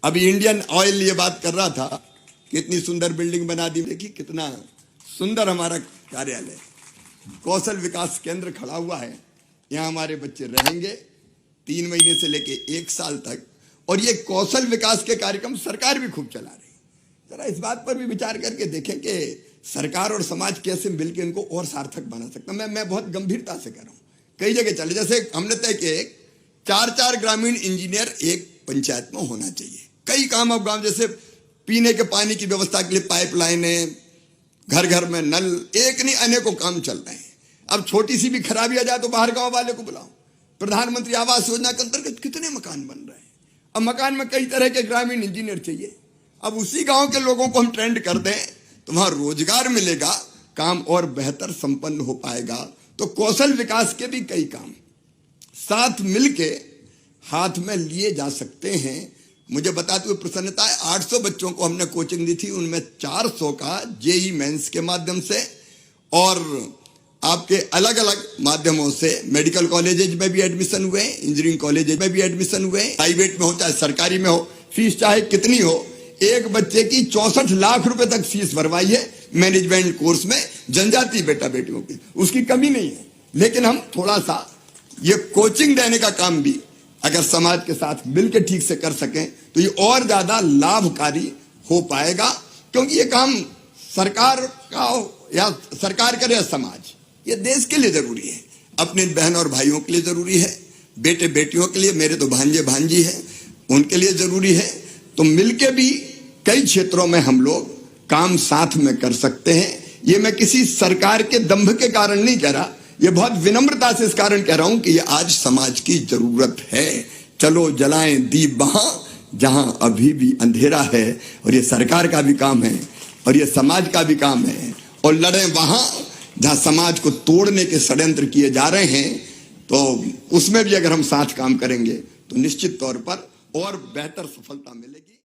अभी Indian oil ये बात कर रहा था कि इतनी सुंदर बिल्डिंग बना दी। देखिए कितना सुंदर हमारा कार्यालय, कौशल विकास केंद्र खड़ा हुआ है। यहाँ हमारे बच्चे रहेंगे 3 महीने से लेके 1 साल तक। और ये कौशल विकास के कार्यक्रम सरकार भी खूब चला रही। जरा इस बात पर भी विचार करके देखें कि सरकार और समाज कैसे मिलकर इनको और सार्थक बना सकता। मैं बहुत गंभीरता से कर रहा हूँ। कई जगह चले, जैसे हमने तय किए 4 ग्रामीण इंजीनियर एक पंचायत में होना चाहिए। कई काम अब गांव, जैसे पीने के पानी की व्यवस्था के लिए पाइपलाइनें, घर घर में नल, एक नहीं अनेकों काम चल रहे हैं। अब छोटी सी भी खराबी आ जाए तो बाहर गांव वाले को बुलाओ। प्रधानमंत्री आवास योजना के अंतर्गत कितने मकान बन रहे हैं। अब मकान में कई तरह के ग्रामीण इंजीनियर चाहिए। अब उसी गांव के लोगों को हम ट्रेंड कर दें तो वहां रोजगार मिलेगा, काम और बेहतर संपन्न हो पाएगा। तो कौशल विकास के भी कई काम साथ मिलके हाथ में लिए जा सकते हैं। मुझे बताते हुए प्रसन्नता है, 800 बच्चों को हमने कोचिंग दी थी, उनमें 400 का जेई मेंस के माध्यम से और आपके अलग अलग माध्यमों से मेडिकल कॉलेजेज में भी एडमिशन हुए, इंजीनियरिंग कॉलेजेज में भी एडमिशन हुए। प्राइवेट में हो चाहे सरकारी में हो, फीस चाहे कितनी हो, एक बच्चे की 64 लाख रुपए तक फीस भरवाई है मैनेजमेंट कोर्स में। जनजाति बेटा बेटियों की उसकी कमी नहीं है। लेकिन हम थोड़ा सा ये कोचिंग देने का काम भी अगर समाज के साथ मिलकर ठीक से कर सकें तो ये और ज्यादा लाभकारी हो पाएगा। क्योंकि ये काम सरकार का हो या सरकार करे या समाज, ये देश के लिए जरूरी है, अपने बहन और भाइयों के लिए जरूरी है, बेटे बेटियों के लिए, मेरे तो भांजे भांजी है उनके लिए जरूरी है। तो मिलके भी कई क्षेत्रों में हम लोग काम साथ में कर सकते हैं। ये मैं किसी सरकार के दंभ के कारण नहीं कह रहा, ये बहुत विनम्रता से इस कारण कह रहा हूं कि ये आज समाज की जरूरत है। चलो जलाएं दीप वहां जहां अभी भी अंधेरा है। और ये सरकार का भी काम है और ये समाज का भी काम है। और लड़ें वहां जहां समाज को तोड़ने के षड्यंत्र किए जा रहे हैं। तो उसमें भी अगर हम साथ काम करेंगे तो निश्चित तौर पर और बेहतर सफलता मिलेगी।